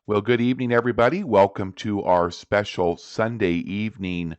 Well, good evening, everybody. Welcome to our special Sunday evening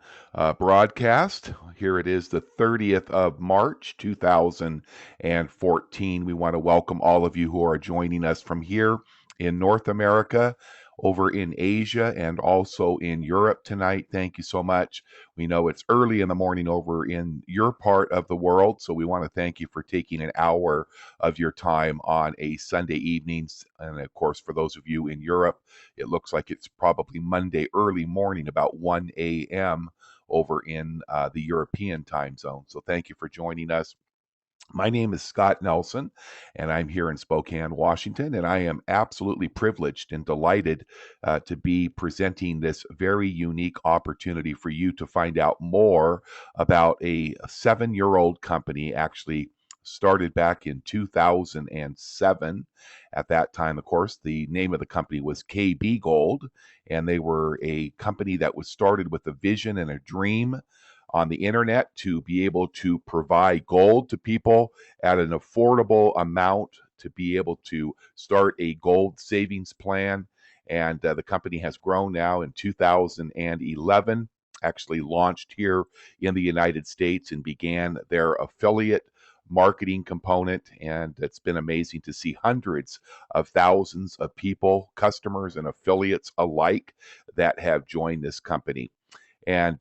broadcast. Here it is, the 30th of March, 2014. We want to welcome all of you who are joining us from here in North America, over in Asia, and also in Europe tonight. Thank you so much. We know it's early in the morning over in your part of the world, so we want to thank you for taking an hour of your time on a Sunday evening. And of course, for those of you in Europe, it looks like it's probably Monday early morning, about 1 a.m. over in the European time zone. So thank you for joining us. My name is Scott Nelson, and I'm here in Spokane, Washington, and I am absolutely privileged and delighted to be presenting this very unique opportunity for you to find out more about a 7-year-old company, actually started back in 2007. At that time, of course, the name of the company was KB Gold, and they were a company that was started with a vision and a dream on the internet to be able to provide gold to people at an affordable amount, to be able to start a gold savings plan. And the company has grown now in 2011, actually launched here in the United States and began their affiliate marketing component. And it's been amazing to see hundreds of thousands of people, customers and affiliates alike, that have joined this company, and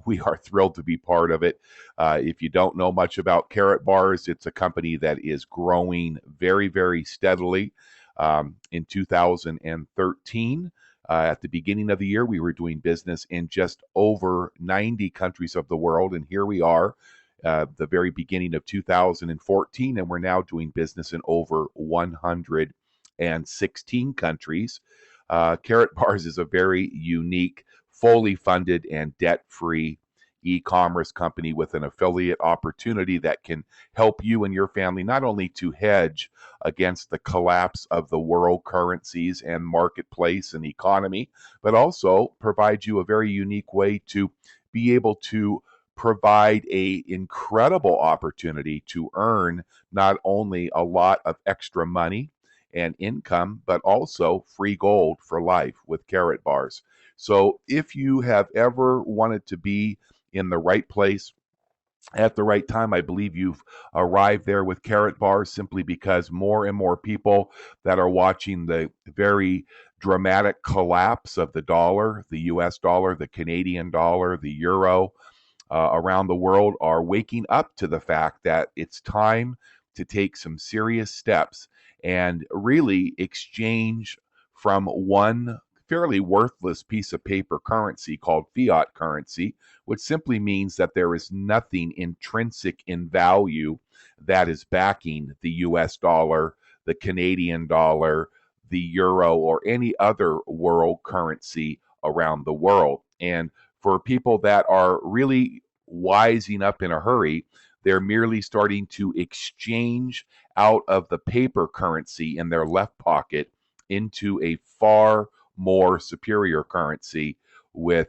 we are thrilled to be part of it. If you don't know much about Karatbars, it's a company that is growing very, very steadily. In 2013, at the beginning of the year, we were doing business in just over 90 countries of the world, and here we are. The very beginning of 2014, and we're now doing business in over 116 countries. Karatbars is a very unique, fully funded and debt-free e-commerce company with an affiliate opportunity that can help you and your family not only to hedge against the collapse of the world currencies and marketplace and economy, but also provide you a very unique way to be able to provide a incredible opportunity to earn not only a lot of extra money and income, but also free gold for life with Karatbars. So if you have ever wanted to be in the right place at the right time, I believe you've arrived there with Karatbars, simply because more and more people that are watching the very dramatic collapse of the dollar, the US dollar, the Canadian dollar, the euro, around the world, are waking up to the fact that it's time to take some serious steps and really exchange from one fairly worthless piece of paper currency called fiat currency, which simply means that there is nothing intrinsic in value that is backing the US dollar, the Canadian dollar, the euro, or any other world currency around the world. And for people that are really wising up in a hurry, they're merely starting to exchange out of the paper currency in their left pocket into a far more superior currency with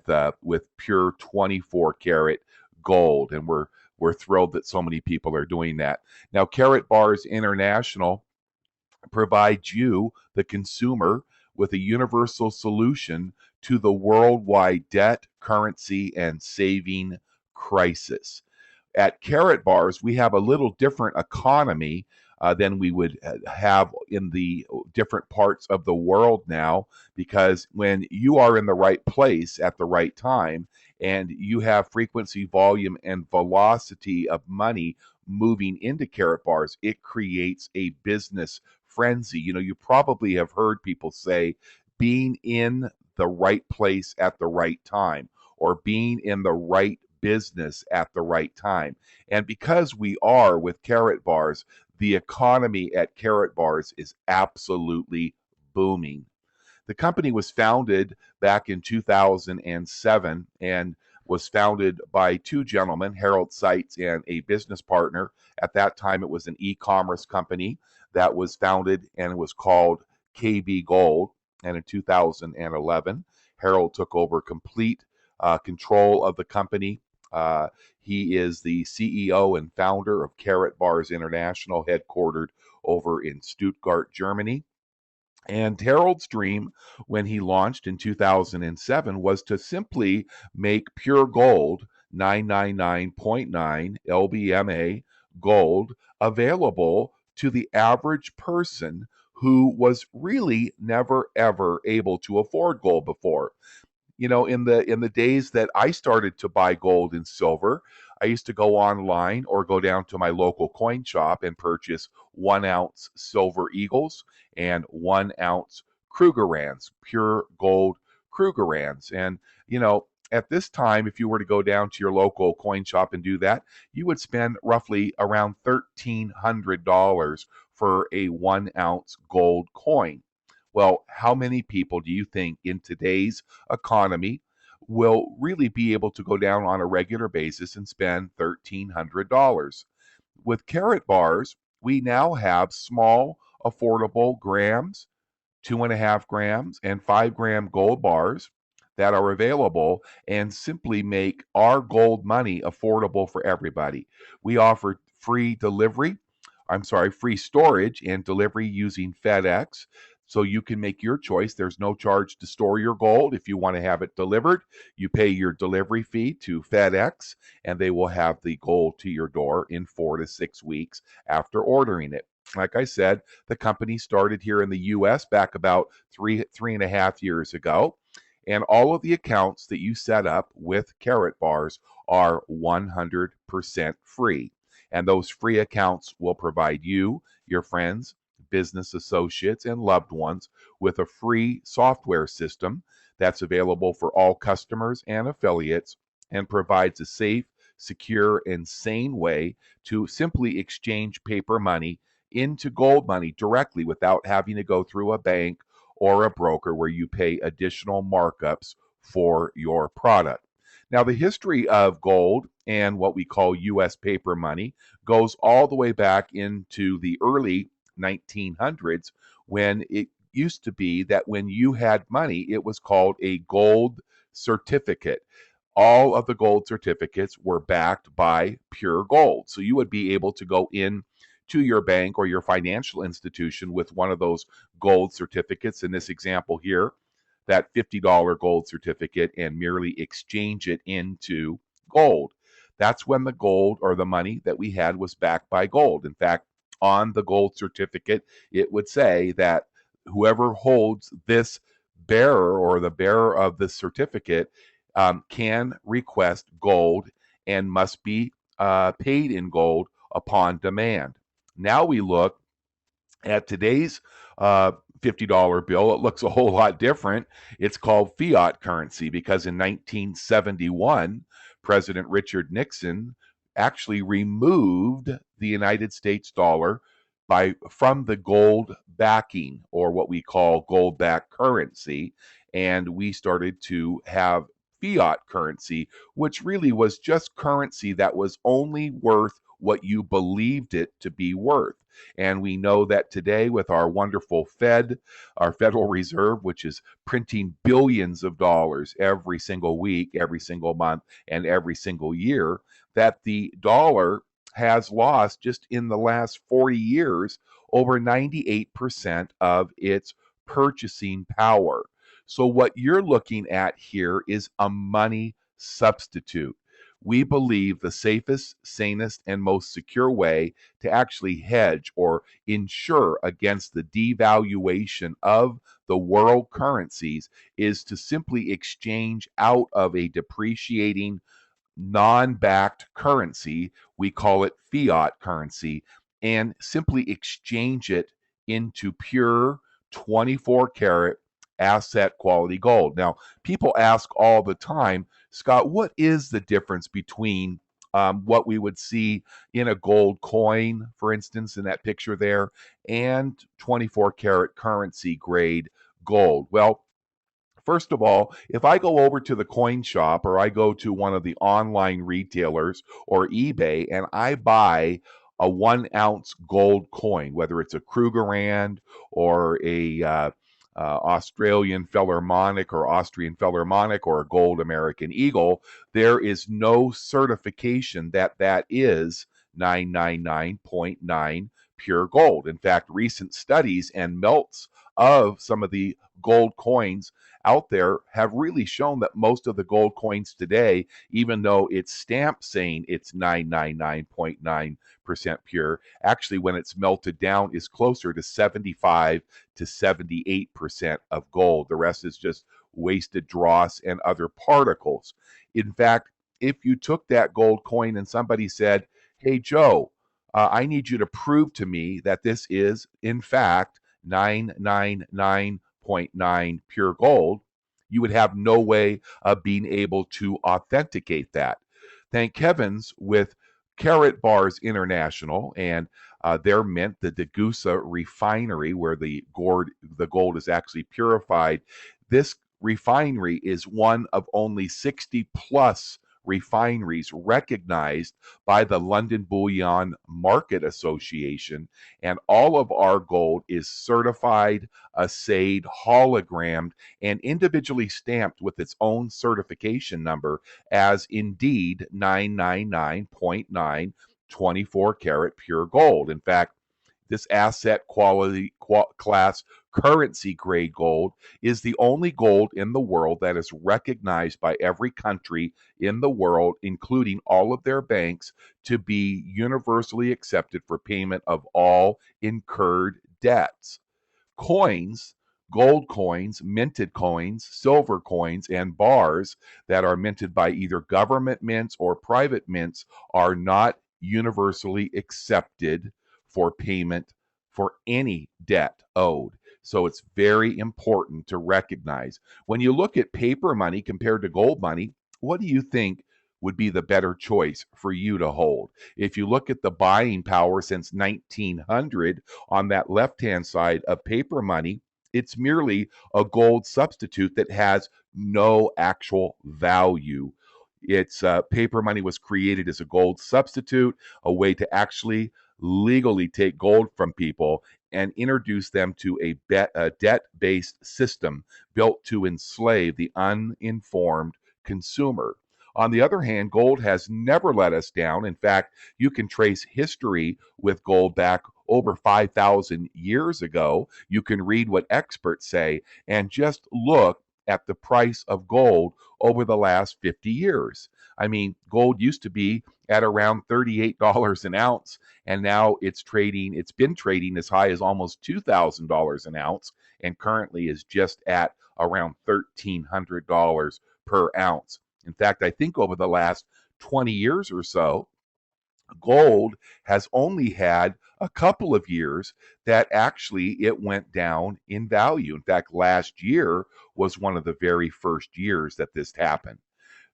pure 24 karat gold. And we're thrilled that so many people are doing that. Now, Karatbars International provides you, the consumer, with a universal solution to the worldwide debt, currency, and saving crisis. At Karatbars, we have a little different economy than we would have in the different parts of the world now, because when you are in the right place at the right time and you have frequency, volume, and velocity of money moving into Karatbars, it creates a business frenzy. You know, you probably have heard people say being in the right place at the right time, or being in the right business at the right time. And because we are with Karatbars, the economy at Karatbars is absolutely booming. The company was founded back in 2007 and was founded by two gentlemen, Harold Seitz and a business partner. At that time, it was an e-commerce company that was founded and was called KB Gold. And in 2011, Harold took over complete control of the company. He is the CEO and founder of Karatbars International, headquartered over in Stuttgart, Germany. And Harold's dream when he launched in 2007 was to simply make pure gold, 999.9 LBMA gold, available to the average person who was really never ever able to afford gold before. In the days that I started to buy gold and silver, I used to go online or go down to my local coin shop and purchase 1 ounce silver eagles and 1 ounce Krugerrands, pure gold Krugerrands. And at this time, if you were to go down to your local coin shop and do that, you would spend roughly around $1,300 for a 1 ounce gold coin. Well, how many people do you think in today's economy will really be able to go down on a regular basis and spend $1,300? With Karatbars, we now have small, affordable grams, 2.5 grams, and 5 gram gold bars that are available and simply make our gold money affordable for everybody. We offer free storage and delivery using FedEx. So you can make your choice. There's no charge to store your gold. If you want to have it delivered, you pay your delivery fee to FedEx, and they will have the gold to your door in 4 to 6 weeks after ordering it. Like I said, the company started here in the US back about three and a half years ago. And all of the accounts that you set up with Karatbars are 100% free. And those free accounts will provide you, your friends, business associates, and loved ones with a free software system that's available for all customers and affiliates and provides a safe, secure, and sane way to simply exchange paper money into gold money directly without having to go through a bank or a broker where you pay additional markups for your product. Now, the history of gold and what we call US paper money goes all the way back into the early 1900s, when it used to be that when you had money, it was called a gold certificate. All of the gold certificates were backed by pure gold. So you would be able to go in to your bank or your financial institution with one of those gold certificates. In this example here, that $50 gold certificate, and merely exchange it into gold. That's when the gold or the money that we had was backed by gold. In fact, on the gold certificate, it would say that whoever holds this bearer, or the bearer of this certificate, can request gold and must be paid in gold upon demand. Now we look at today's $50 bill. It looks a whole lot different. It's called fiat currency because in 1971, President Richard Nixon actually removed the United States dollar from the gold backing, or what we call gold backed currency, and we started to have fiat currency, which really was just currency that was only worth what you believed it to be worth. And we know that today, with our wonderful our Federal Reserve, which is printing billions of dollars every single week, every single month, and every single year, that the dollar has lost, just in the last 40 years, over 98% of its purchasing power. So, what you're looking at here is a money substitute. We believe the safest, sanest, and most secure way to actually hedge or insure against the devaluation of the world currencies is to simply exchange out of a depreciating non-backed currency, we call it fiat currency, and simply exchange it into pure 24 karat asset quality gold. Now, people ask all the time, Scott, what is the difference between what we would see in a gold coin, for instance, in that picture there, and 24 karat currency grade gold? Well, first of all, if I go over to the coin shop, or I go to one of the online retailers or eBay, and I buy a 1 ounce gold coin, whether it's a Krugerrand or a Australian Philharmonic or Austrian Philharmonic or a gold American Eagle, there is no certification that that is 999.9 pure gold. In fact, recent studies and melts of some of the gold coins out there have really shown that most of the gold coins today, even though it's stamped saying it's 999.9% pure, actually when it's melted down is closer to 75 to 78% of gold. The rest is just wasted dross and other particles. In fact, if you took that gold coin and somebody said, "Hey, Joe, I need you to prove to me that this is, in fact, 999.9 pure gold," you would have no way of being able to authenticate that. Thank heavens with Karatbars International and their mint, the Degussa refinery, where the gold is actually purified. This refinery is one of only 60 plus refineries recognized by the London Bullion Market Association, and all of our gold is certified, assayed, hologrammed, and individually stamped with its own certification number as indeed 999.9 24 karat pure gold. In fact, this asset quality class currency grade gold is the only gold in the world that is recognized by every country in the world, including all of their banks, to be universally accepted for payment of all incurred debts. Coins, gold coins, minted coins, silver coins, and bars that are minted by either government mints or private mints are not universally accepted for payment for any debt owed. So it's very important to recognize. When you look at paper money compared to gold money, what do you think would be the better choice for you to hold? If you look at the buying power since 1900 on that left-hand side of paper money, it's merely a gold substitute that has no actual value. It's paper money was created as a gold substitute, a way to actually legally take gold from people and introduce them to a debt-based system built to enslave the uninformed consumer. On the other hand, gold has never let us down. In fact, you can trace history with gold back over 5,000 years ago. You can read what experts say and just look at the price of gold over the last 50 years. I mean, gold used to be at around $38 an ounce, and now it's been trading as high as almost $2,000 an ounce, and currently is just at around $1,300 per ounce. In fact, I think over the last 20 years or so, gold has only had a couple of years that actually it went down in value. In fact, last year was one of the very first years that this happened.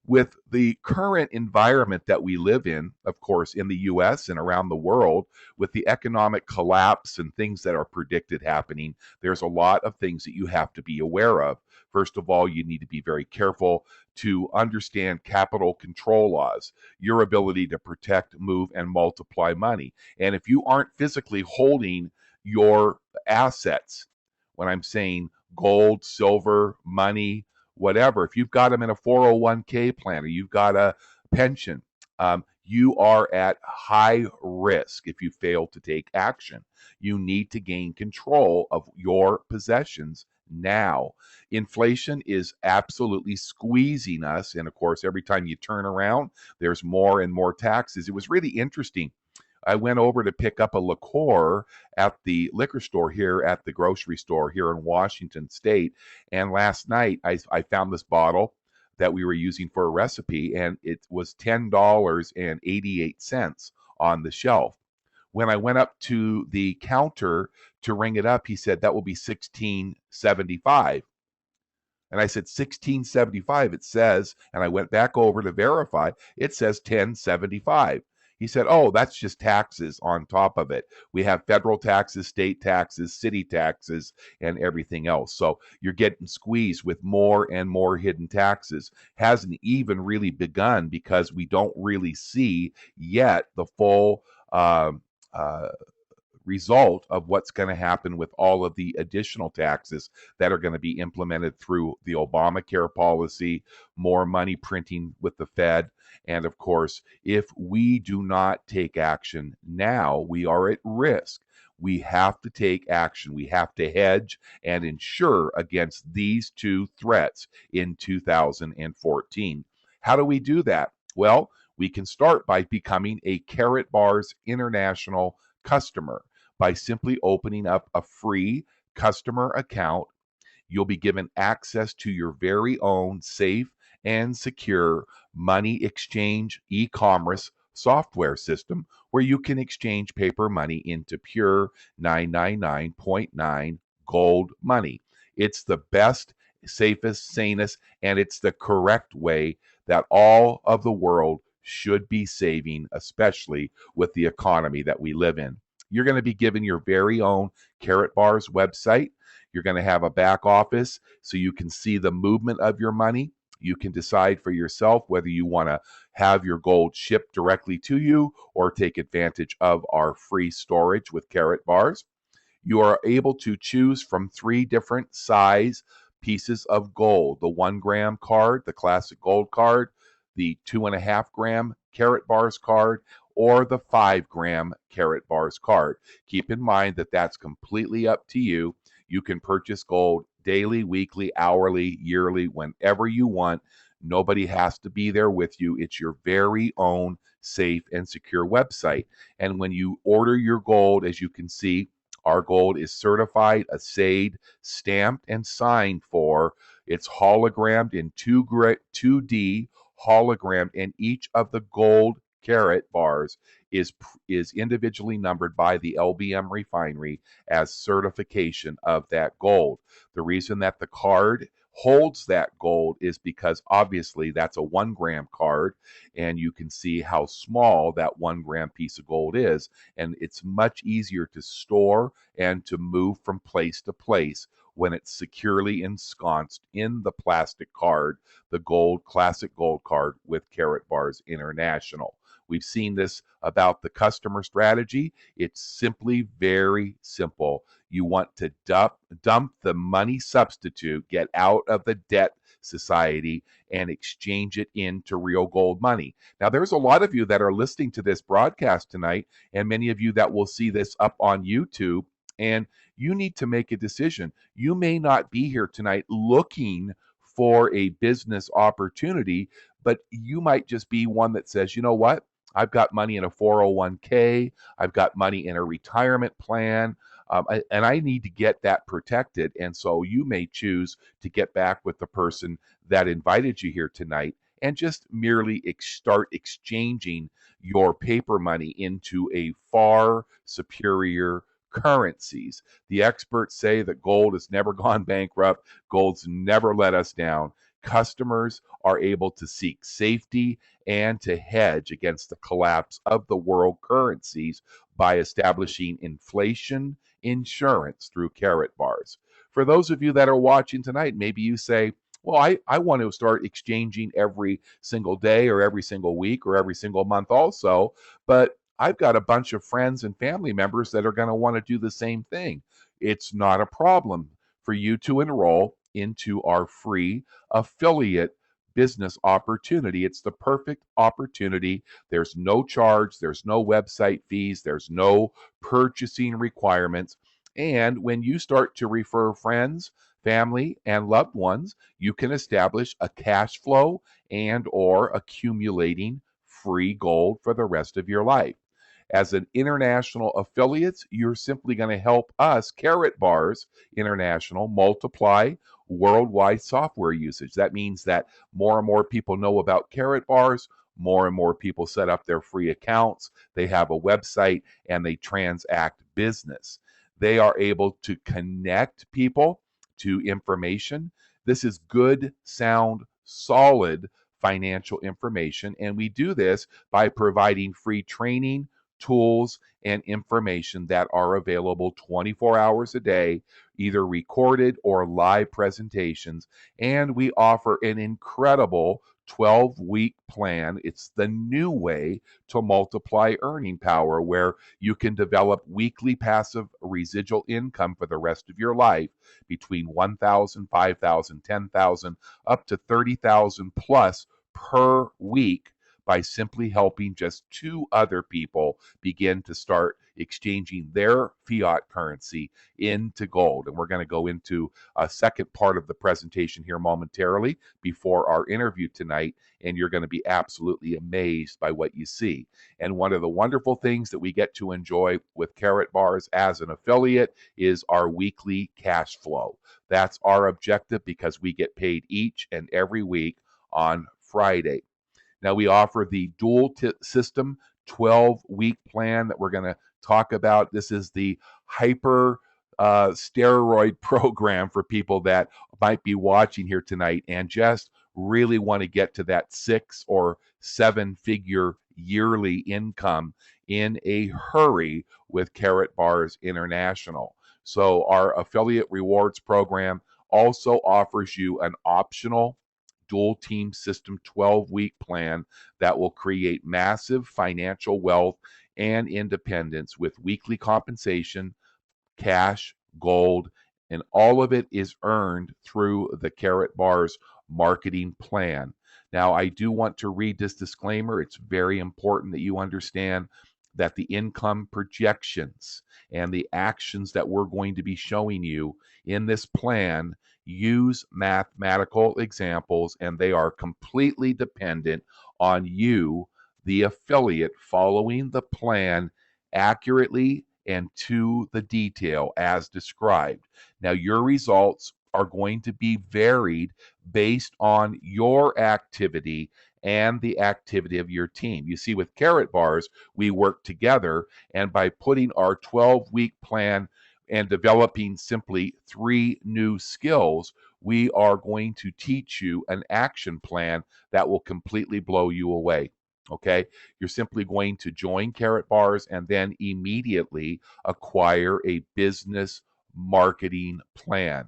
With the current environment that we live in, of course, in the US and around the world, with the economic collapse and things that are predicted happening, there's a lot of things that you have to be aware of. First of all, you need to be very careful to understand capital control laws, your ability to protect, move, and multiply money. And if you aren't physically holding your assets, when I'm saying gold, silver, money, whatever, if you've got them in a 401k plan or you've got a pension, you are at high risk if you fail to take action. You need to gain control of your possessions now. Inflation is absolutely squeezing us. And of course, every time you turn around, there's more and more taxes. It was really interesting. I went over to pick up a liqueur at the liquor store here at the grocery store here in Washington State. And last night I found this bottle that we were using for a recipe, and it was $10.88 on the shelf. When I went up to the counter to ring it up, he said that will be $16.75. And I said, 1675, it says, and I went back over to verify, it says 1075. He said, oh, that's just taxes on top of it. We have federal taxes, state taxes, city taxes, and everything else. So you're getting squeezed with more and more hidden taxes. Hasn't even really begun because we don't really see yet the full result of what's going to happen with all of the additional taxes that are going to be implemented through the Obamacare policy, more money printing with the Fed. And of course, if we do not take action now, we are at risk. we have to take action. We have to hedge and insure against these two threats in 2014. How do we do that? Well, we can start by becoming a Karatbars International customer by simply opening up a free customer account. You'll be given access to your very own safe and secure money exchange e-commerce software system where you can exchange paper money into pure 999.9 gold money. It's the best, safest, sanest, and it's the correct way that all of the world should be saving, especially with the economy that we live in. You're going to be given your very own Karatbars website. You're going to have a back office so you can see the movement of your money. You can decide for yourself whether you want to have your gold shipped directly to you or take advantage of our free storage with Karatbars. You are able to choose from 3 different size pieces of gold: the 1 gram card, the classic gold card, the 2.5 gram Karatbars card, or the 5 gram Karatbars card. Keep in mind that that's completely up to you. You can purchase gold daily, weekly, hourly, yearly, whenever you want. Nobody has to be there with you. It's your very own safe and secure website. And when you order your gold, as you can see, our gold is certified, assayed, stamped, and signed for. It's hologrammed in 2D hologram, and each of the gold Karatbars is individually numbered by the LBM refinery as certification of that gold. The reason that the card holds that gold is because obviously that's a 1 gram card, and you can see how small that 1 gram piece of gold is, and it's much easier to store and to move from place to place when it's securely ensconced in the plastic card, the gold, classic gold card with Karatbars International. We've seen this about the customer strategy. It's simply very simple. You want to dump the money substitute, get out of the debt society, and exchange it into real gold money. Now, there's a lot of you that are listening to this broadcast tonight, and many of you that will see this up on YouTube, and you need to make a decision. You may not be here tonight looking for a business opportunity, but you might just be one that says, you know what? I've got money in a 401k. I've got money in a retirement plan. And I need to get that protected. And so you may choose to get back with the person that invited you here tonight and just merely start exchanging your paper money into a far superior currencies. The experts say that gold has never gone bankrupt. Gold's never let us down. Customers are able to seek safety and to hedge against the collapse of the world currencies by establishing inflation insurance through Karatbars. For those of you that are watching tonight, maybe you say, well, I want to start exchanging every single day or every single week or every single month also, but I've got a bunch of friends and family members that are going to want to do the same thing. It's not a problem for you to enroll into our free affiliate business opportunity. It's the perfect opportunity. There's no charge, there's no website fees, there's no purchasing requirements. And when you start to refer friends, family, and loved ones, you can establish a cash flow and or accumulating free gold for the rest of your life. As an international affiliate, you're simply going to help us, Karatbars International, multiply worldwide software usage. That means that more and more people know about Karatbars, more and more people set up their free accounts, they have a website, and they transact business. They are able to connect people to information. This is good, sound, solid financial information, and we do this by providing free training, tools, and information that are available 24 hours a day, either recorded or live presentations. And we offer an incredible 12-week plan. It's the new way to multiply earning power, where you can develop weekly passive residual income for the rest of your life between 1,000, 5,000, 10,000, up to 30,000 plus per week by simply helping just 2 other people begin to start exchanging their fiat currency into gold. And we're going to go into a second part of the presentation here momentarily before our interview tonight, and you're going to be absolutely amazed by what you see. And one of the wonderful things that we get to enjoy with Karatbars as an affiliate is our weekly cash flow. That's our objective because we get paid each and every week on Friday. Now, we offer the dual system 12-week plan that we're going to talk about. This is the hyper steroid program for people that might be watching here tonight and just really want to get to that 6 or 7 figure yearly income in a hurry with Karatbars International. So our affiliate rewards program also offers you an optional dual team system 12-week plan that will create massive financial wealth and independence with weekly compensation, cash, gold, and all of it is earned through the Karatbars marketing plan. Now, I do want to read this disclaimer. It's very important that you understand that the income projections and the actions that we're going to be showing you in this plan use mathematical examples, and they are completely dependent on you, the affiliate, following the plan accurately and to the detail as described. Now, your results are going to be varied based on your activity and the activity of your team. You see, with Karatbars, we work together, and by putting our 12-week plan and developing simply 3 new skills, we are going to teach you an action plan that will completely blow you away. Okay, you're simply going to join Karatbars and then immediately acquire a business marketing plan.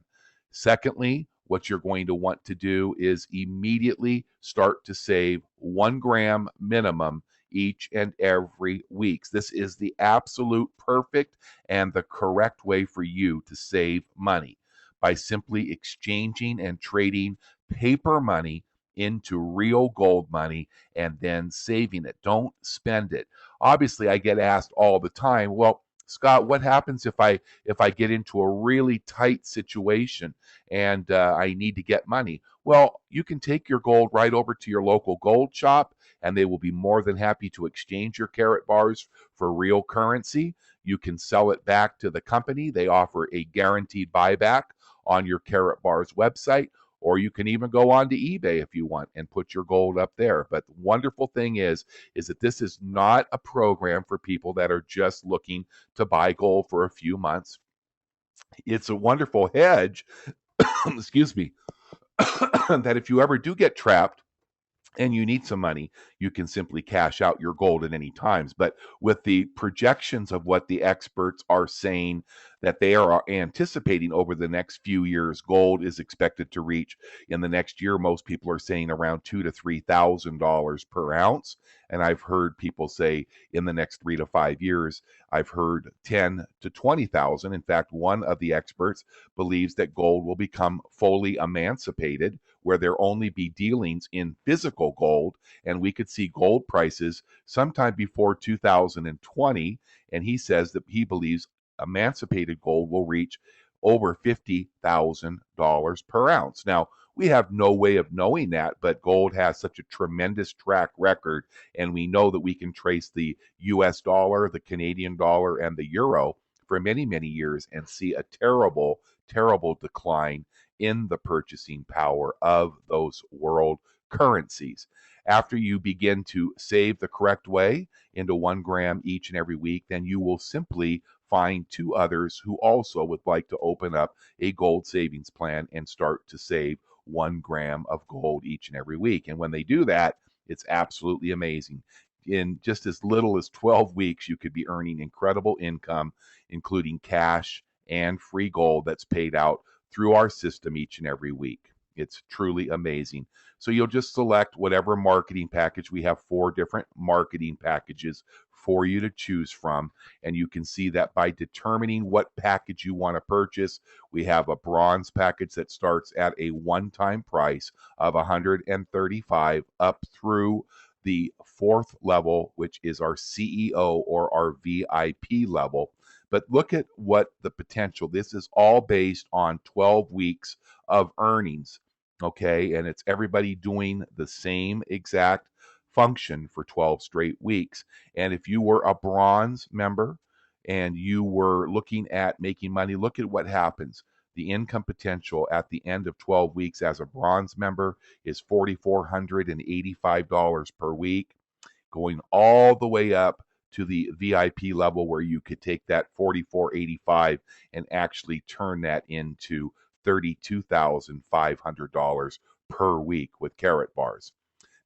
Secondly, what you're going to want to do is immediately start to save 1 gram minimum each and every week. This is the absolute perfect and the correct way for you to save money by simply exchanging and trading paper money into real gold money and then saving it. Don't spend it. Obviously, I get asked all the time, well, Scott, what happens if I get into a really tight situation and I need to get money? Well, you can take your gold right over to your local gold shop, and they will be more than happy to exchange your Karatbars for real currency. You can sell it back to the company. They offer a guaranteed buyback on your Karatbars website, or you can even go on to eBay if you want and put your gold up there. But the wonderful thing is that this is not a program for people that are just looking to buy gold for a few months. It's a wonderful hedge, excuse me, that if you ever do get trapped and you need some money, you can simply cash out your gold at any times. But with the projections of what the experts are saying that they are anticipating over the next few years, gold is expected to reach in the next year. Most people are saying around $2,000 to $3,000 per ounce, and I've heard people say in the next 3 to 5 years. I've heard 10 to 20,000. In fact, one of the experts believes that gold will become fully emancipated, where there only be dealings in physical gold, and we could see gold prices sometime before 2020. And he says that he believes emancipated gold will reach over $50,000 per ounce. Now, we have no way of knowing that, but gold has such a tremendous track record, and we know that we can trace the US dollar, the Canadian dollar, and the euro for many, many years and see a terrible, terrible decline in the purchasing power of those world currencies. After you begin to save the correct way into 1 gram each and every week, then you will simply find 2 others who also would like to open up a gold savings plan and start to save 1 gram of gold each and every week. And when they do that, it's absolutely amazing. In just as little as 12 weeks, you could be earning incredible income, including cash and free gold that's paid out through our system each and every week. It's truly amazing. So you'll just select whatever marketing package. We have 4 different marketing packages for you to choose from. And you can see that by determining what package you want to purchase, we have a bronze package that starts at a one-time price of $135 up through the fourth level, which is our CEO or our VIP level. But look at what the potential. This is all based on 12 weeks of earnings. Okay. And it's everybody doing the same exact function for 12 straight weeks. And if you were a bronze member and you were looking at making money, look at what happens. The income potential at the end of 12 weeks as a bronze member is $4,485 per week, going all the way up to the VIP level where you could take that 4485 and actually turn that into $32,500 per week with Karatbars.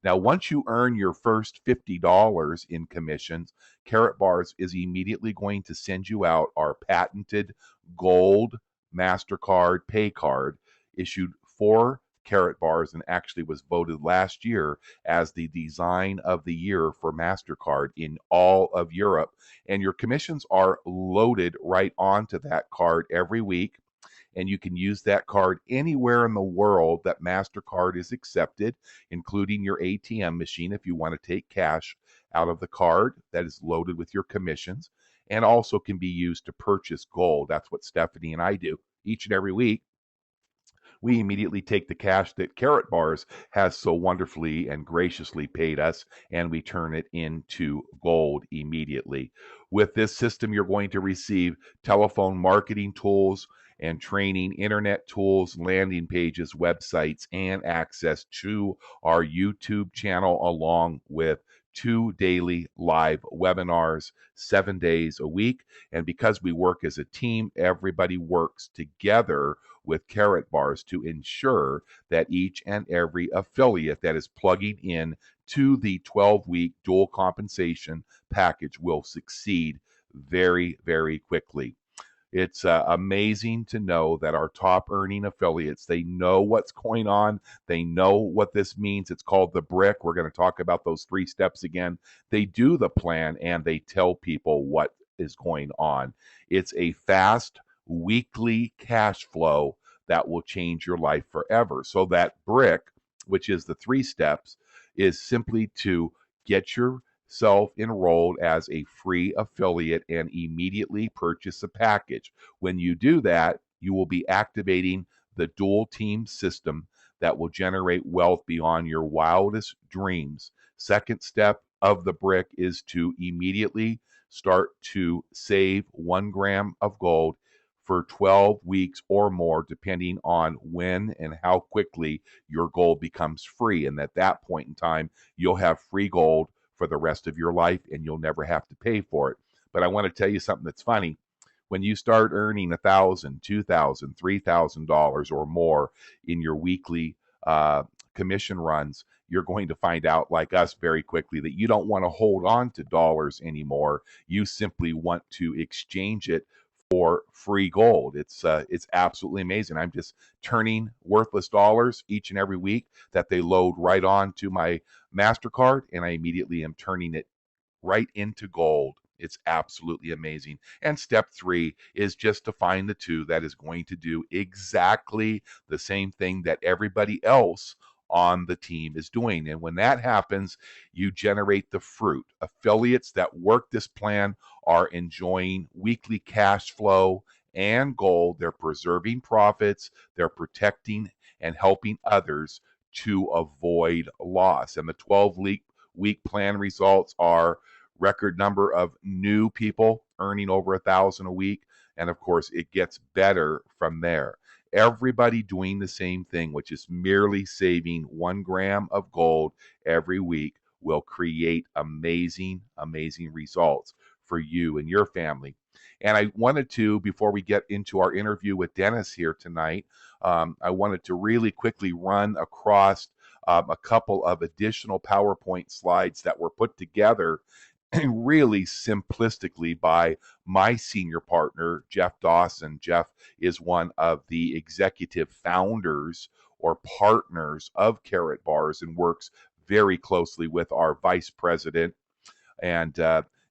Now, once you earn your first $50 in commissions, Karatbars is immediately going to send you out our patented gold MasterCard pay card issued for Karatbars and actually was voted last year as the design of the year for MasterCard in all of Europe. And your commissions are loaded right onto that card every week, and you can use that card anywhere in the world that MasterCard is accepted, including your ATM machine if you want to take cash out of the card that is loaded with your commissions, and also can be used to purchase gold. That's what Stephanie and I do each and every week. We immediately take the cash that Karatbars has so wonderfully and graciously paid us, and we turn it into gold immediately. With this system, you're going to receive telephone marketing tools and training, internet tools, landing pages, websites, and access to our YouTube channel, along with 2 daily live webinars, 7 days a week. And because we work as a team, everybody works together with Karatbars to ensure that each and every affiliate that is plugging in to the 12-week dual compensation package will succeed very, very quickly. It's amazing to know that our top earning affiliates, they know what's going on. They know what this means. It's called the brick. We're going to talk about those 3 steps again. They do the plan and they tell people what is going on. It's a fast weekly cash flow that will change your life forever. So that brick, which is the 3 steps, is simply to get yourself enrolled as a free affiliate and immediately purchase a package. When you do that, you will be activating the dual team system that will generate wealth beyond your wildest dreams. Second step of the brick is to immediately start to save 1 gram of gold for 12 weeks or more, depending on when and how quickly your gold becomes free. And at that point in time, you'll have free gold for the rest of your life and you'll never have to pay for it. But I want to tell you something that's funny. When you start earning $1,000, $2,000, $3,000 or more in your weekly commission runs, you're going to find out, like us, very quickly that you don't want to hold on to dollars anymore. You simply want to exchange it for free gold. It's absolutely amazing. I'm just turning worthless dollars each and every week that they load right on to my MasterCard, and I immediately am turning it right into gold. It's absolutely amazing. And step 3 is just to find the 2 that is going to do exactly the same thing that everybody else on the team is doing. And when that happens, you generate the fruit. Affiliates that work this plan are enjoying weekly cash flow and gold. They're preserving profits, they're protecting and helping others to avoid loss. And the 12-week plan results are record number of new people earning over 1,000 a week. And of course, it gets better from there. Everybody doing the same thing, which is merely saving 1 gram of gold every week, will create amazing, amazing results for you and your family. And I wanted to, before we get into our interview with Dennis here tonight, I wanted to really quickly run across a couple of additional PowerPoint slides that were put together really simplistically by my senior partner, Jeff Dawson. Jeff is one of the executive founders or partners of Karatbars and works very closely with our vice president. And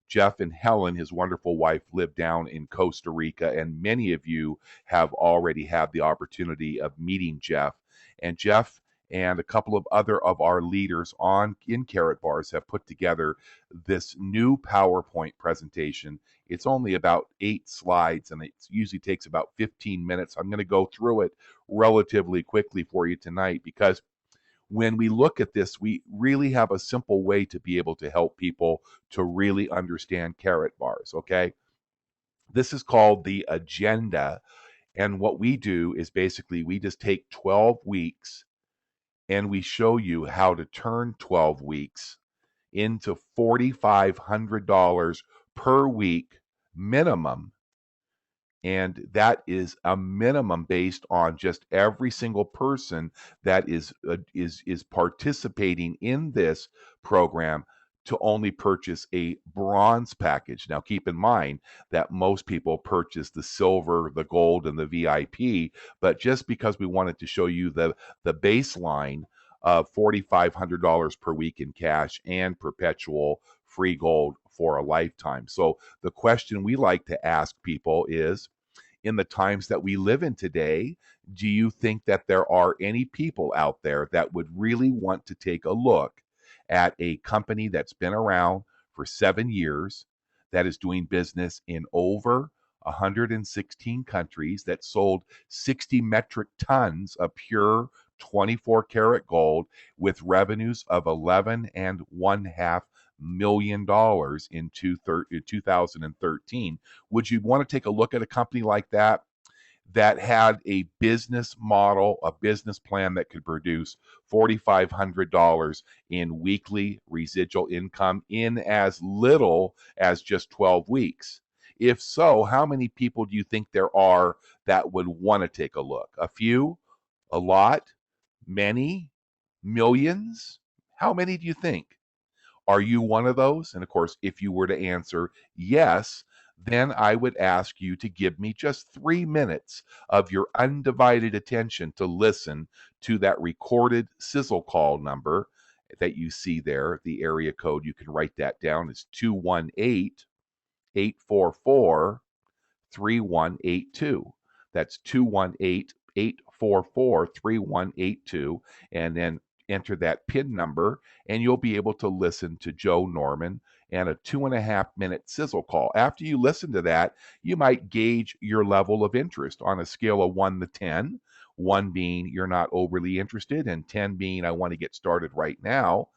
Jeff and Helen, his wonderful wife, live down in Costa Rica, and many of you have already had the opportunity of meeting Jeff. And Jeff and a couple of other of our leaders in Karatbars have put together this new PowerPoint presentation. It's only about 8 slides, and it usually takes about 15 minutes. I'm going to go through it relatively quickly for you tonight, because when we look at this, we really have a simple way to be able to help people to really understand Karatbars, okay? This is called the agenda. And what we do is basically we just take 12 weeks and we show you how to turn 12 weeks into $4,500 per week minimum. And that is a minimum based on just every single person that is participating in this program to only purchase a bronze package. Now, keep in mind that most people purchase the silver, the gold, and the VIP, but just because we wanted to show you the baseline of $4,500 per week in cash and perpetual free gold for a lifetime. So the question we like to ask people is, in the times that we live in today, do you think that there are any people out there that would really want to take a look at a company that's been around for 7 years, that is doing business in over 116 countries, that sold 60 metric tons of pure 24 karat gold with revenues of 11.5 million dollars in 2013? Would you want to take a look at a company like that that had a business model, a business plan that could produce $4,500 in weekly residual income in as little as just 12 weeks? If so, how many people do you think there are that would want to take a look? A few? A lot? Many? Millions? How many do you think? Are you one of those? And of course, if you were to answer yes, then I would ask you to give me just 3 minutes of your undivided attention to listen to that recorded sizzle call number that you see there. The area code, you can write that down, is 218-844-3182. That's 218-844-3182. And then enter that PIN number, and you'll be able to listen to Joe Norman and a 2.5 minute sizzle call. After you listen to that, you might gauge your level of interest on a scale of 1 to 10, 1 being you're not overly interested, and 10 being I want to get started right now.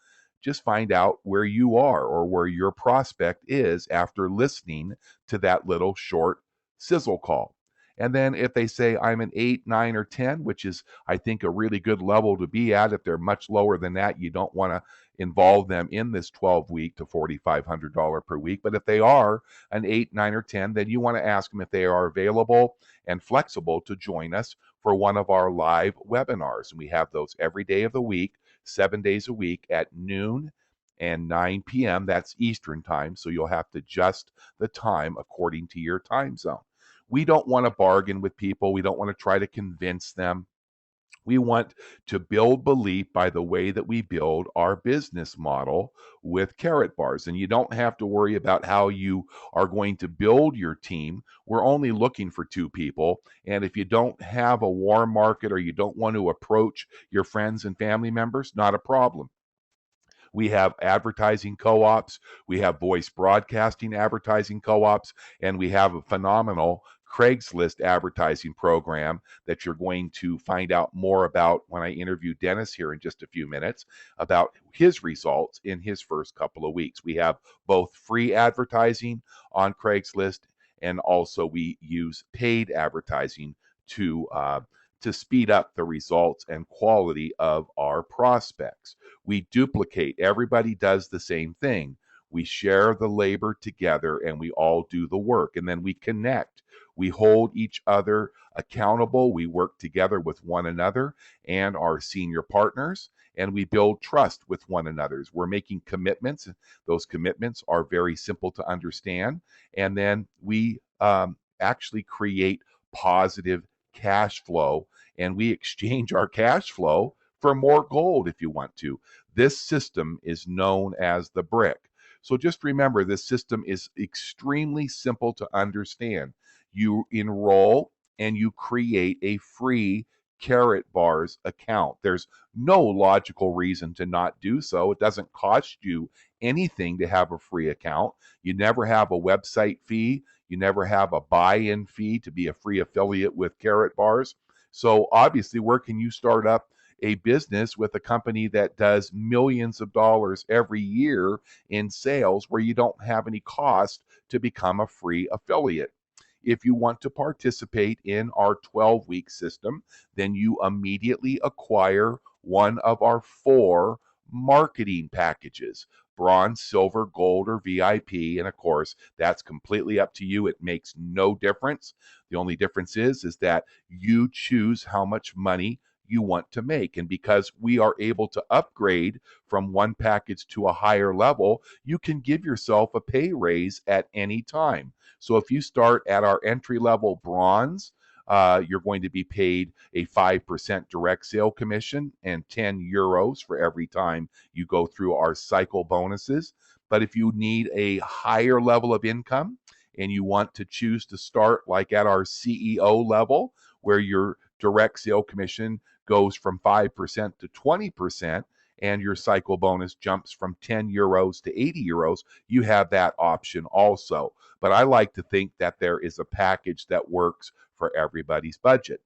Just find out where you are or where your prospect is after listening to that little short sizzle call. And then if they say I'm an 8, 9, or 10, which is, I think, a really good level to be at. If they're much lower than that, you don't want to involve them in this 12-week to $4,500 per week. But if they are an 8, 9, or 10, then you want to ask them if they are available and flexible to join us for one of our live webinars. And we have those every day of the week, 7 days a week at noon and 9 p.m. That's Eastern time. So you'll have to adjust the time according to your time zone. We don't want to bargain with people. We don't want to try to convince them. We want to build belief by the way that we build our business model with Karatbars. And you don't have to worry about how you are going to build your team. We're only looking for 2 people. And if you don't have a warm market or you don't want to approach your friends and family members, not a problem. We have advertising co-ops, we have voice broadcasting advertising co-ops, and we have a phenomenal Craigslist advertising program that you're going to find out more about when I interview Dennis here in just a few minutes about his results in his first couple of weeks. We have both free advertising on Craigslist, and also we use paid advertising to speed up the results and quality of our prospects. We duplicate. Everybody does the same thing. We share the labor together and we all do the work. And then we connect. We hold each other accountable. We work together with one another and our senior partners, and we build trust with one another. We're making commitments. Those commitments are very simple to understand. And then we actually create positive cash flow, and we exchange our cash flow for more gold if you want to. This system is known as the brick. So just remember, this system is extremely simple to understand. You enroll and you create a free Karatbars account. There's no logical reason to not do so. It doesn't cost you anything to have a free account. You never have a website fee. You never have a buy-in fee to be a free affiliate with Karatbars. So obviously, where can you start up a business with a company that does millions of dollars every year in sales where you don't have any cost to become a free affiliate? If you want to participate in our 12-week system, then you immediately acquire one of our 4 marketing packages: bronze, silver, gold, or VIP. And of course, that's completely up to you. It makes no difference. The only difference is that you choose how much money you want to make. And because we are able to upgrade from one package to a higher level, you can give yourself a pay raise at any time. So if you start at our entry level bronze, you're going to be paid a 5% direct sale commission and 10 euros for every time you go through our cycle bonuses. But if you need a higher level of income and you want to choose to start like at our CEO level, where your direct sale commission goes from 5% to 20%, and your cycle bonus jumps from 10 euros to 80 euros, you have that option also. But I like to think that there is a package that works for everybody's budget.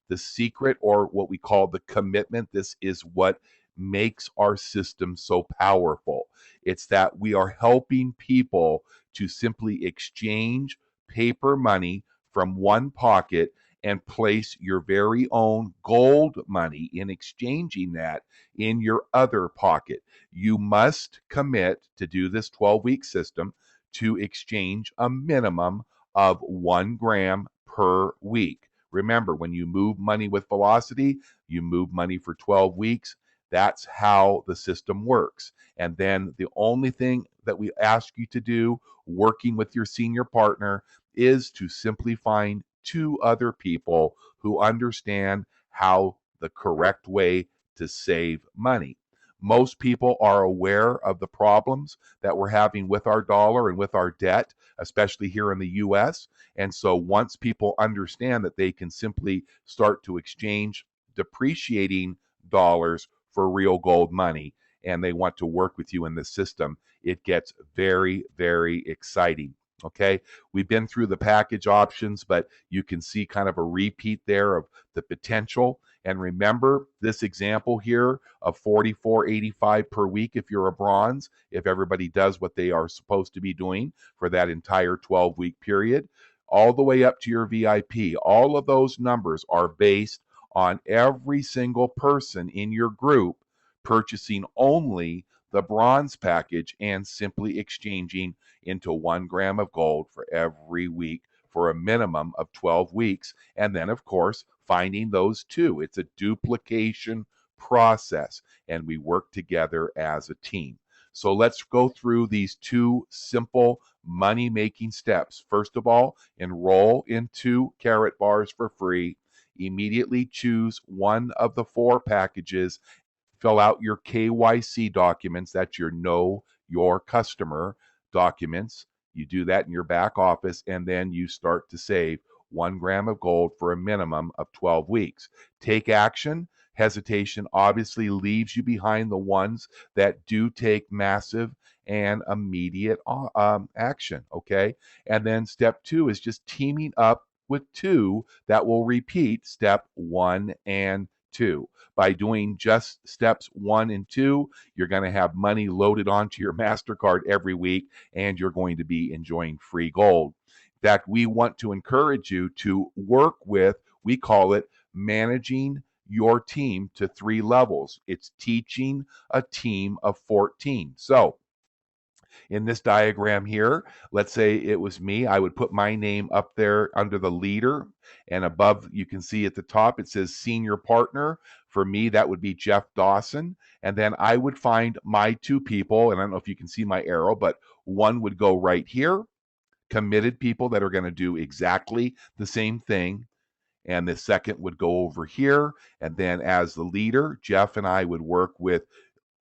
The secret, or what we call the commitment, this is what makes our system so powerful. It's that we are helping people to simply exchange paper money from one pocket and place your very own gold money in exchanging that in your other pocket. You must commit to do this 12-week system to exchange a minimum of 1 gram per week. Remember, when you move money with velocity, you move money for 12 weeks. That's how the system works. And then the only thing that we ask you to do, working with your senior partner, is to simply find 2 other people who understand how the correct way to save money. Most people are aware of the problems that we're having with our dollar and with our debt, especially here in the US. And so once people understand that they can simply start to exchange depreciating dollars for real gold money, and they want to work with you in the system, it gets very, very exciting. Okay, we've been through the package options, but you can see kind of a repeat there of the potential. And remember this example here of $44.85 per week if you're a bronze, if everybody does what they are supposed to be doing for that entire 12-week period, all the way up to your VIP. All of those numbers are based on every single person in your group purchasing only the bronze package and simply exchanging into 1 gram of gold for every week for a minimum of 12 weeks. And then, of course, finding those 2. It's a duplication process, and we work together as a team. So let's go through these 2 simple money-making steps. First of all, enroll into Karatbars for free. Immediately choose one of the 4 packages. Fill out your KYC documents. That's your Know Your Customer documents. You do that in your back office, and then you start to save 1 gram of gold for a minimum of 12 weeks. Take action. Hesitation obviously leaves you behind the ones that do take massive and immediate action. Okay. And then step 2 is just teaming up with 2 that will repeat step 1 and 2. By doing just steps 1 and 2, you're going to have money loaded onto your MasterCard every week, and you're going to be enjoying free gold. In fact, we want to encourage you to work with, we call it managing your team to 3 levels. It's teaching a team of 14. So in this diagram here, let's say it was me, I would put my name up there under the leader, and above you can see at the top it says senior partner. For me, that would be Jeff Dawson. And then I would find my 2 people, and I don't know if you can see my arrow, but one would go right here, committed people that are going to do exactly the same thing. And the second would go over here. And then as the leader, Jeff and I would work with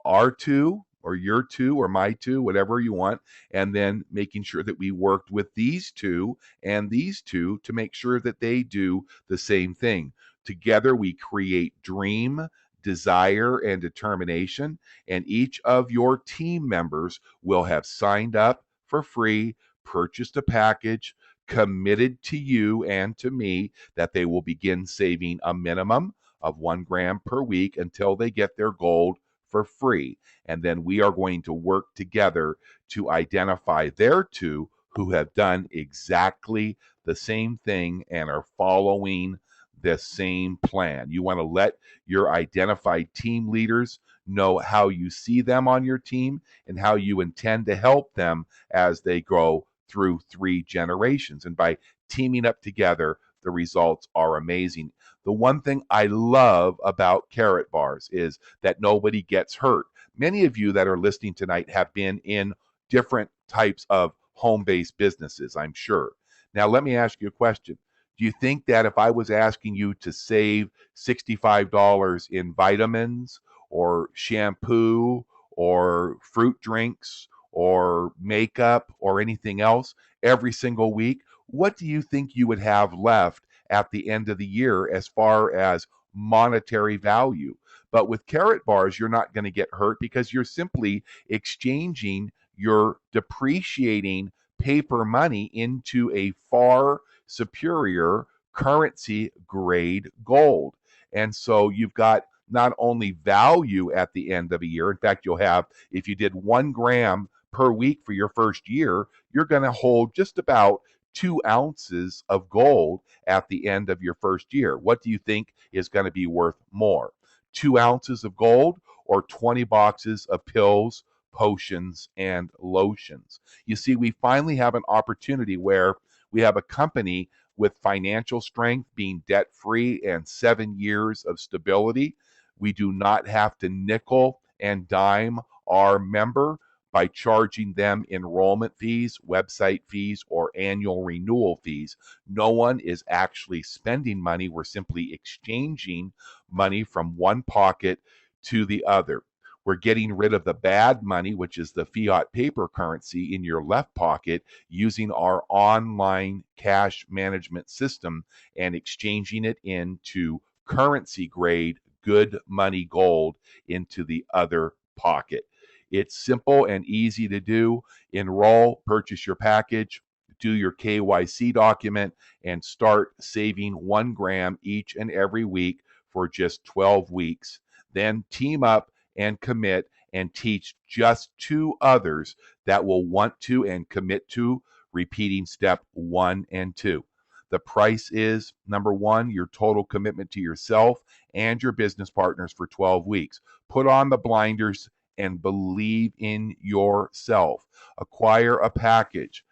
our 2 or your 2 or my 2, whatever you want, and then making sure that we worked with these 2 and these 2 to make sure that they do the same thing. Together, we create dream, desire, and determination. And each of your team members will have signed up for free, purchased a package, committed to you and to me that they will begin saving a minimum of 1 gram per week until they get their gold for free. And then we are going to work together to identify their two who have done exactly the same thing and are following the same plan. You want to let your identified team leaders know how you see them on your team and how you intend to help them as they grow through 3 generations. And by teaming up together, the results are amazing. The one thing I love about Karatbars is that nobody gets hurt. Many of you that are listening tonight have been in different types of home-based businesses, I'm sure. Now, let me ask you a question. Do you think that if I was asking you to save $65 in vitamins or shampoo or fruit drinks or makeup or anything else every single week, what do you think you would have left at the end of the year as far as monetary value? But with Karatbars, you're not going to get hurt because you're simply exchanging your depreciating paper money into a far superior currency grade gold. And so you've got not only value at the end of a year, in fact, you'll have, if you did 1 gram per week for your first year, you're going to hold just about 2 ounces of gold at the end of your first year. What do you think is going to be worth more? 2 ounces of gold or 20 boxes of pills, potions, and lotions? You see, we finally have an opportunity where we have a company with financial strength, being debt free, and 7 years of stability. We do not have to nickel and dime our member by charging them enrollment fees, website fees, or annual renewal fees. No one is actually spending money. We're simply exchanging money from one pocket to the other. We're getting rid of the bad money, which is the fiat paper currency in your left pocket, using our online cash management system and exchanging it into currency grade good money gold into the other pocket. It's simple and easy to do. Enroll, purchase your package, do your KYC document, and start saving 1 gram each and every week for just 12 weeks. Then team up and commit and teach just 2 others that will want to and commit to repeating step 1 and 2. The price is, number 1, your total commitment to yourself and your business partners for 12 weeks. Put on the blinders and believe in yourself. Acquire a package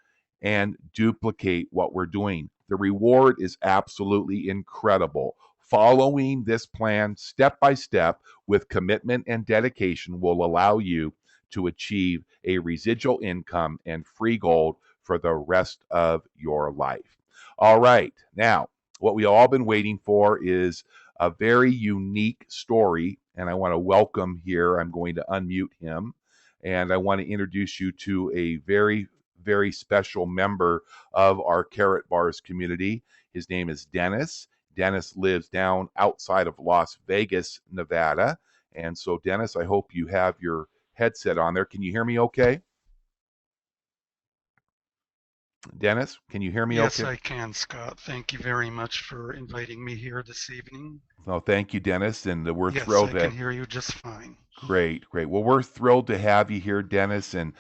and duplicate what we're doing. The reward is absolutely incredible. Following this plan step by step with commitment and dedication will allow you to achieve a residual income and free gold for the rest of your life. All right, now, what we all been waiting for is a very unique story, and I want to welcome here, I'm going to unmute him, and I want to introduce you to a very, very special member of our Karatbars community. His name is Dennis. Dennis lives down outside of Las Vegas, Nevada. And so, Dennis, I hope you have your headset on there. Can you hear me okay? Dennis, can you hear me Yes, okay? I can, Scott. Thank you very much for inviting me here this evening. Oh, thank you, Dennis. And we're Yes, thrilled I can that. hear you just fine. Great, great. Well, we're thrilled to have you here, Dennis. And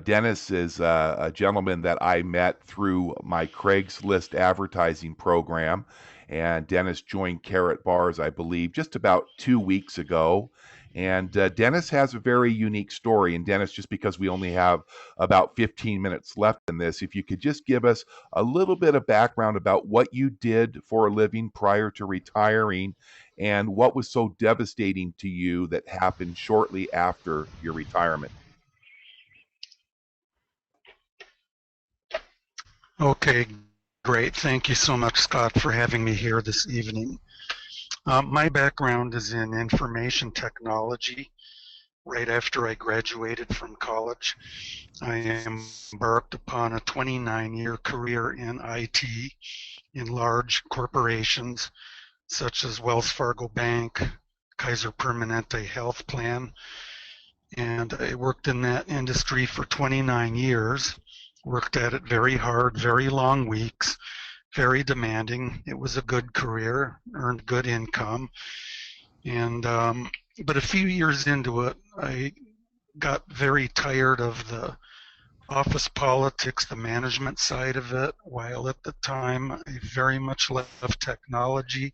Dennis is a gentleman that I met through my Craigslist advertising program. And Dennis joined Karatbars, I believe, just about 2 weeks ago. And Dennis has a very unique story. And Dennis, just because we only have about 15 minutes left in this, if you could just give us a little bit of background about what you did for a living prior to retiring and what was so devastating to you that happened shortly after your retirement. Okay, great. Thank you so much, Scott, for having me here this evening. My background is in information technology. Right after I graduated from college, I embarked upon a 29-year career in IT in large corporations, such as Wells Fargo Bank, Kaiser Permanente Health Plan, and I worked in that industry for 29 years. Worked at it very hard, very long weeks, very demanding. It was a good career, earned good income, and but a few years into it, I got very tired of the office politics, the management side of it. While at the time I very much loved technology,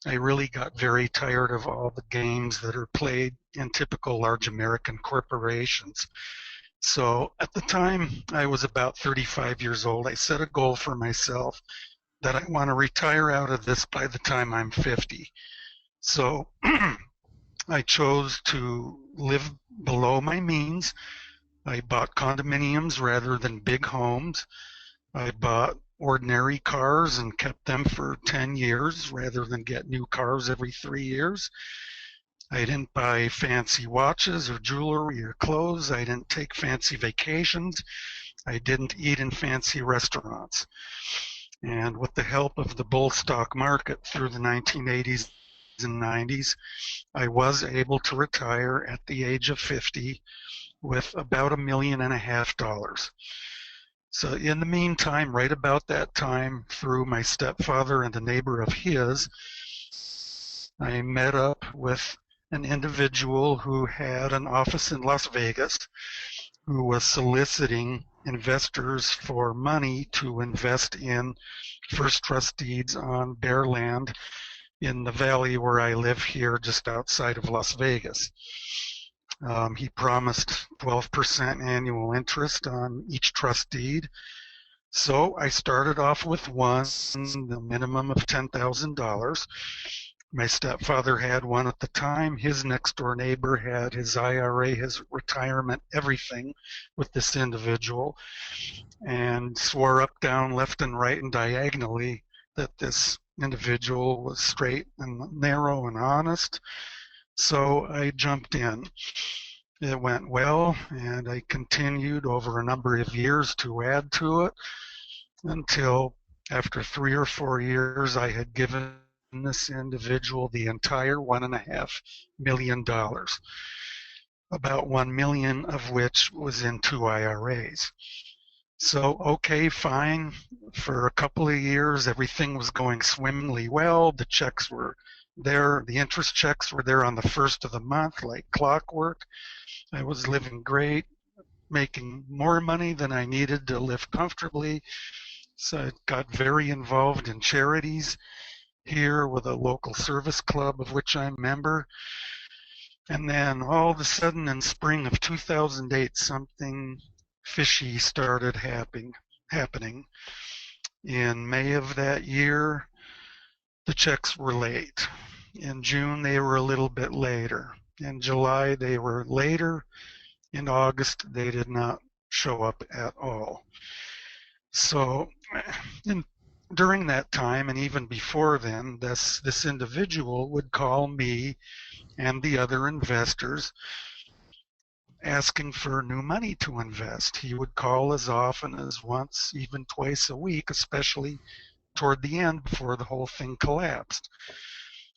I really got very tired of all the games that are played in typical large American corporations. So at the time I was about 35 years old, I set a goal for myself that I want to retire out of this by the time I'm 50. So I chose to live below my means. I bought condominiums rather than big homes. I bought ordinary cars and kept them for 10 years rather than get new cars every 3 years. I didn't buy fancy watches or jewelry or clothes. I didn't take fancy vacations. I didn't eat in fancy restaurants. And with the help of the bull stock market through the 1980s and 90s, I was able to retire at the age of 50 with about $1.5 million. So in the meantime, right about that time, through my stepfather and a neighbor of his, I met up with an individual who had an office in Las Vegas, who was soliciting investors for money to invest in first trust deeds on bare land in the valley where I live here, just outside of Las Vegas. He promised 12% annual interest on each trust deed. So I started off with one, the minimum of $10,000. My stepfather had one at the time. His next door neighbor had his IRA, his retirement, everything with this individual, and swore up, down, left, and right, and diagonally that this individual was straight and narrow and honest. So I jumped in. It went well, and I continued over a number of years to add to it until after 3 or 4 years I had given this individual the entire $1.5 million, about 1 million of which was in 2 IRAs. So, okay, fine. For a couple of years, everything was going swimmingly well. The checks were there. The interest checks were there on the first of the month, like clockwork. I was living great, making more money than I needed to live comfortably. So I got very involved in charities here with a local service club of which I'm a member. And then all of a sudden in spring of 2008, something fishy started happening. In May of that year, the checks were late. In June, they were a little bit later. In July, they were later. In August, they did not show up at all. So during that time, and even before then, this individual would call me and the other investors asking for new money to invest. He would call as often as once, even twice a week, especially toward the end before the whole thing collapsed.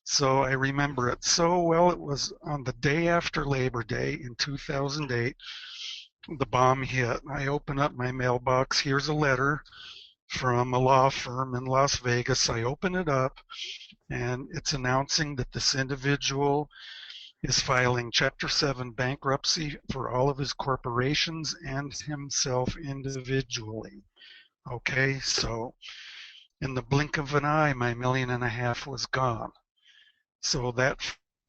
So I remember it so well. It was on the day after Labor Day in 2008, the bomb hit. I open up my mailbox. Here's a letter from a law firm in Las Vegas. I open it up, and it's announcing that this individual is filing Chapter 7 bankruptcy for all of his corporations and himself individually. Okay, so in the blink of an eye, my $1.5 million was gone. So that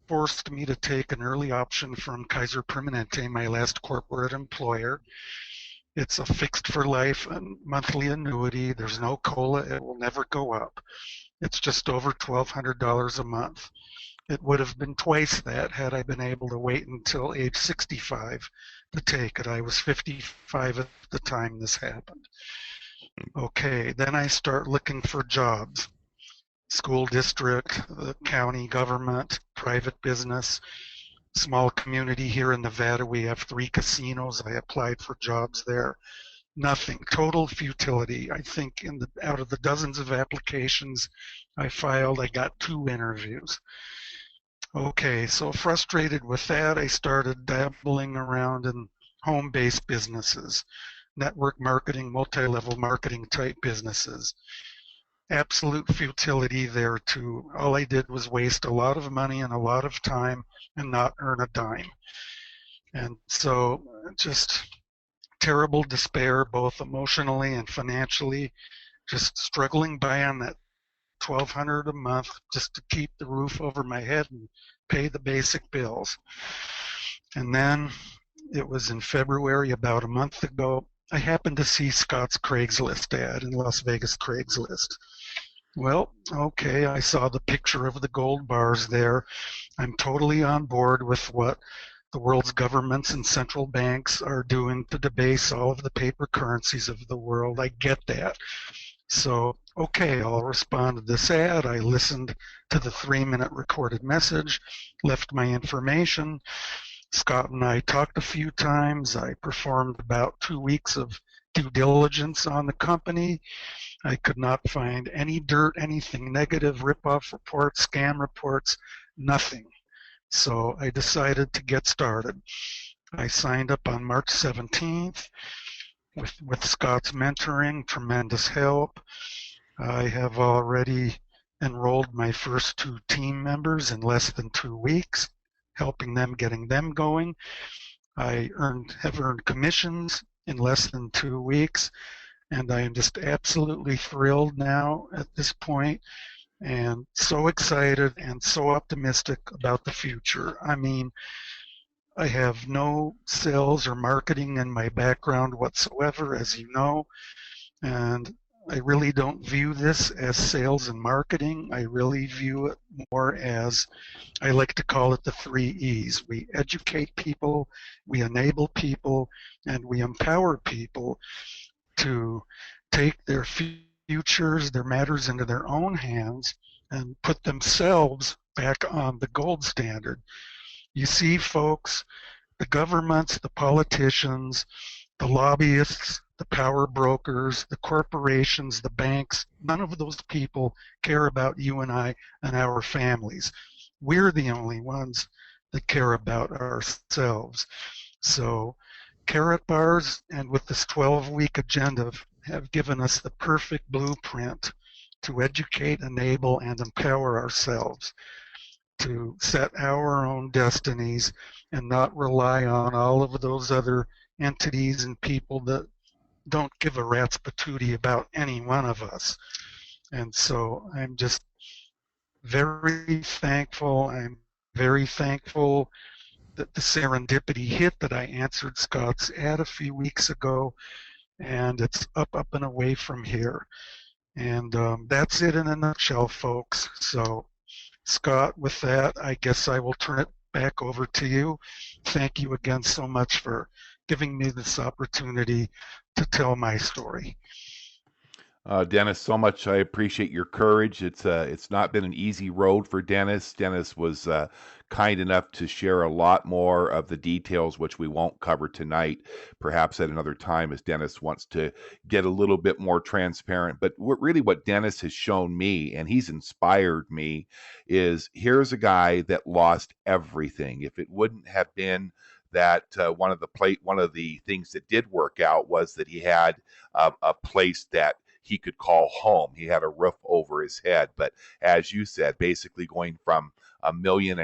forced me to take an early option from Kaiser Permanente, my last corporate employer. It's a fixed for life monthly annuity. There's no COLA. It will never go up. It's just over $1,200 a month. It would have been twice that had I been able to wait until age 65 to take it. I was 55 at the time this happened. Okay, then I start looking for jobs. School district, the county government, private business, small community here in Nevada. We have 3 casinos. I applied for jobs there. Nothing. Total futility. I think out of the dozens of applications I filed, I got 2 interviews. Okay, so frustrated with that, I started dabbling around in home-based businesses, network marketing, multi-level marketing type businesses. Absolute futility there too. All I did was waste a lot of money and a lot of time and not earn a dime. And so just terrible despair, both emotionally and financially, just struggling by on that 1,200 a month just to keep the roof over my head and pay the basic bills. And then it was in February, about a month ago, I happened to see Scott's Craigslist ad in Las Vegas Craigslist. Well, okay, I saw the picture of the gold bars there. I'm totally on board with what the world's governments and central banks are doing to debase all of the paper currencies of the world. I get that. So, okay, I'll respond to this ad. I listened to the 3-minute recorded message, left my information. Scott and I talked a few times. I performed about 2 weeks of due diligence on the company. I could not find any dirt, anything negative, rip-off reports, scam reports, nothing. So I decided to get started. I signed up on March 17th with Scott's mentoring, tremendous help. I have already enrolled my first 2 team members in less than 2 weeks, helping them, getting them going. I have earned commissions in less than 2 weeks, and I am just absolutely thrilled now at this point and so excited and so optimistic about the future. I mean, I have no sales or marketing in my background whatsoever, as you know, and I really don't view this as sales and marketing. I really view it more as, I like to call it the 3 E's. We educate people, we enable people, and we empower people to take their futures, their matters into their own hands and put themselves back on the gold standard. You see, folks, the governments, the politicians, the lobbyists, the power brokers, the corporations, the banks, none of those people care about you and I and our families. We're the only ones that care about ourselves. So Karatbars and with this 12-week agenda have given us the perfect blueprint to educate, enable, and empower ourselves to set our own destinies and not rely on all of those other entities and people that don't give a rat's patootie about any one of us. And so I'm just very thankful. I'm very thankful that the serendipity hit that I answered Scott's ad a few weeks ago, and it's up and away from here. And that's it in a nutshell, folks. So, Scott, with that, I guess I will turn it back over to you. Thank you again so much for giving me this opportunity to tell my story. Dennis, so much. I appreciate your courage. It's not been an easy road for Dennis. Dennis was kind enough to share a lot more of the details, which we won't cover tonight, perhaps at another time, as Dennis wants to get a little bit more transparent. But really, what Dennis has shown me, and he's inspired me, is here's a guy that lost everything. If it wouldn't have been that one of the things that did work out was that he had a place that he could call home. He had a roof over his head. But as you said, basically going from $1.5 million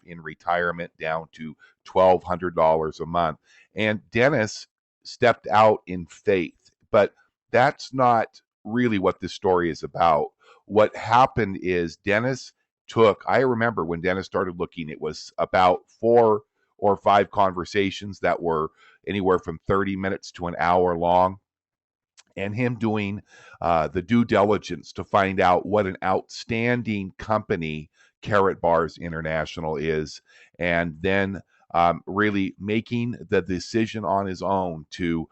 in retirement down to $1,200 a month. And Dennis stepped out in faith. But that's not really what this story is about. What happened is I remember when Dennis started looking, it was about 4 or 5 conversations that were anywhere from 30 minutes to an hour long, and him doing the due diligence to find out what an outstanding company Karatbars International is, and then really making the decision on his own to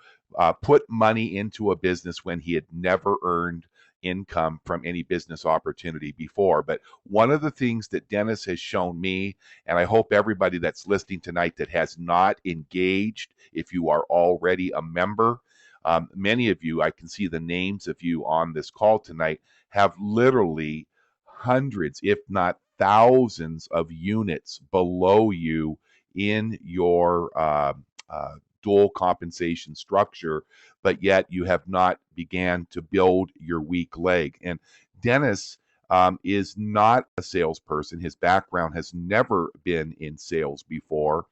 put money into a business when he had never earned income from any business opportunity before. But one of the things that Dennis has shown me, and I hope everybody that's listening tonight that has not engaged, if you are already a member, Many of you, I can see the names of you on this call tonight, have literally hundreds, if not thousands, of units below you in your dual compensation structure, but yet you have not began to build your weak leg. And Dennis is not a salesperson. His background has never been in sales before.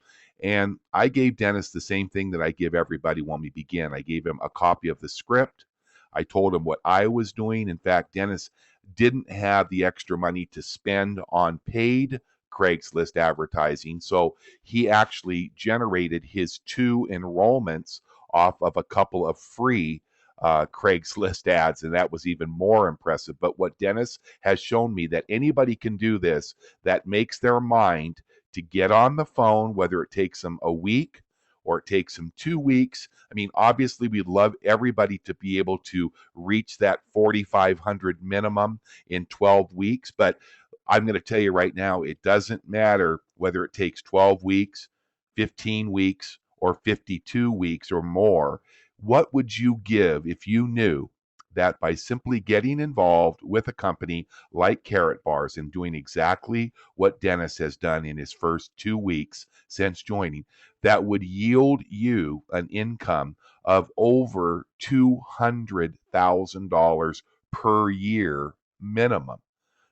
And I gave Dennis the same thing that I give everybody when we begin. I gave him a copy of the script. I told him what I was doing. In fact, Dennis didn't have the extra money to spend on paid Craigslist advertising. So he actually generated his 2 enrollments off of a couple of free Craigslist ads, and that was even more impressive. But what Dennis has shown me that anybody can do this that makes their mind to get on the phone, whether it takes them a week or it takes them 2 weeks. I mean, obviously, we'd love everybody to be able to reach that 4,500 minimum in 12 weeks. But I'm going to tell you right now, it doesn't matter whether it takes 12 weeks, 15 weeks, or 52 weeks or more. What would you give if you knew that by simply getting involved with a company like Karatbars and doing exactly what Dennis has done in his first 2 weeks since joining, that would yield you an income of over $200,000 per year minimum?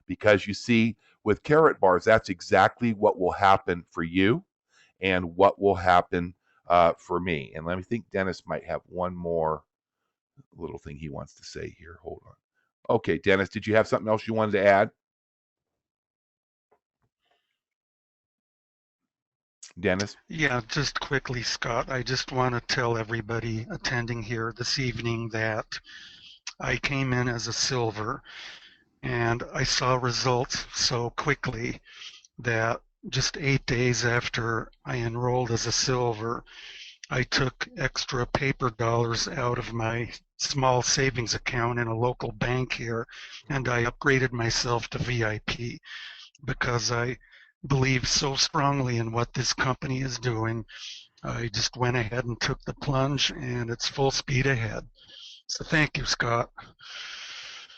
Because you see, with Karatbars, that's exactly what will happen for you and what will happen for me. And let me think, Dennis might have one more little thing he wants to say here. Hold on. Okay, Dennis, did you have something else you wanted to add? Dennis? Yeah, just quickly, Scott, I just want to tell everybody attending here this evening that I came in as a silver and I saw results so quickly that just 8 days after I enrolled as a silver, I took extra paper dollars out of my small savings account in a local bank here and I upgraded myself to VIP because I believe so strongly in what this company is doing. I just went ahead and took the plunge and it's full speed ahead. So thank you, Scott.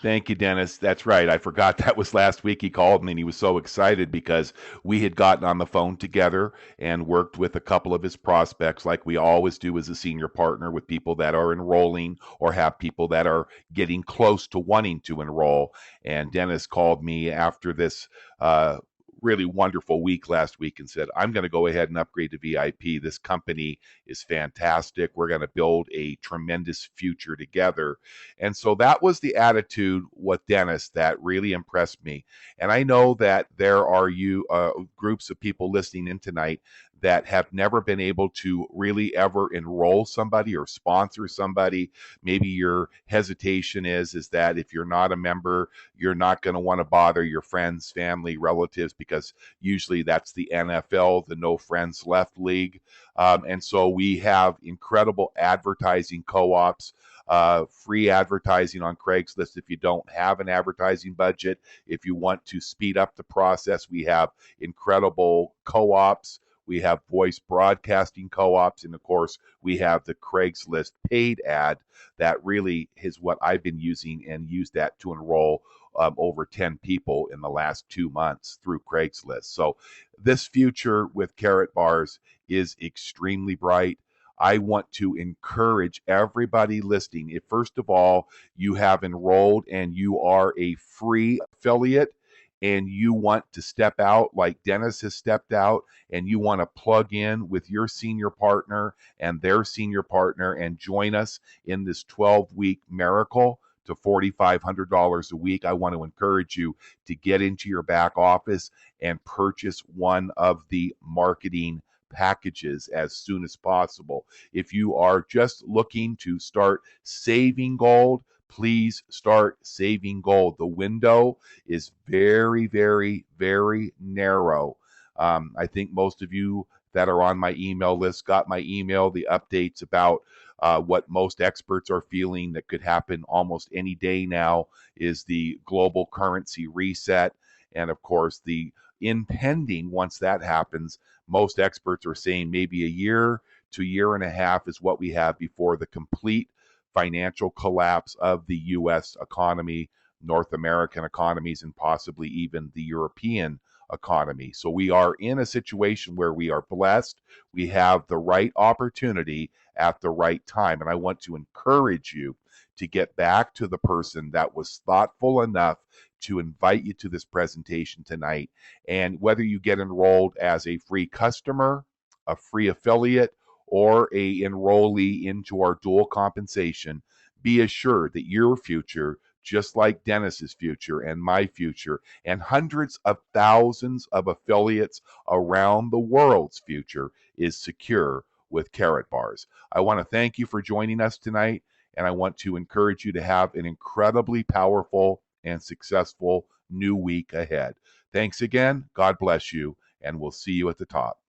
Thank you, Dennis. That's right. I forgot that was last week. He called me and he was so excited because we had gotten on the phone together and worked with a couple of his prospects, like we always do as a senior partner with people that are enrolling or have people that are getting close to wanting to enroll. And Dennis called me after this really wonderful week last week and said, I'm going to go ahead and upgrade to VIP. This company is fantastic. We're going to build a tremendous future together. And so that was the attitude with Dennis that really impressed me. And I know that there are groups of people listening in tonight that have never been able to really ever enroll somebody or sponsor somebody. Maybe your hesitation is that if you're not a member, you're not going to want to bother your friends, family, relatives, because usually that's the NFL, the No Friends Left League. And so we have incredible advertising co-ops, free advertising on Craigslist if you don't have an advertising budget. If you want to speed up the process, we have incredible co-ops. We have voice broadcasting co-ops, and of course, we have the Craigslist paid ad that really is what I've been using and used that to enroll over 10 people in the last 2 months through Craigslist. So this future with Karatbars is extremely bright. I want to encourage everybody listening. If first of all, you have enrolled and you are a free affiliate and you want to step out like Dennis has stepped out and you want to plug in with your senior partner and their senior partner and join us in this 12-week miracle to $4,500 a week, I want to encourage you to get into your back office and purchase one of the marketing packages as soon as possible. If you are just looking to start saving gold, please start saving gold. The window is very, very, very narrow. I think most of you that are on my email list got my email, the updates about what most experts are feeling that could happen almost any day now is the global currency reset. And of course, the impending, once that happens, most experts are saying maybe a year to a year and a half is what we have before the complete financial collapse of the US economy, North American economies, and possibly even the European economy. So we are in a situation where we are blessed. We have the right opportunity at the right time. And I want to encourage you to get back to the person that was thoughtful enough to invite you to this presentation tonight. And whether you get enrolled as a free customer, a free affiliate, or a enrollee into our dual compensation, be assured that your future, just like Dennis's future and my future, and hundreds of thousands of affiliates around the world's future, is secure with Karatbars. I want to thank you for joining us tonight, and I want to encourage you to have an incredibly powerful and successful new week ahead. Thanks again. God bless you, and we'll see you at the top.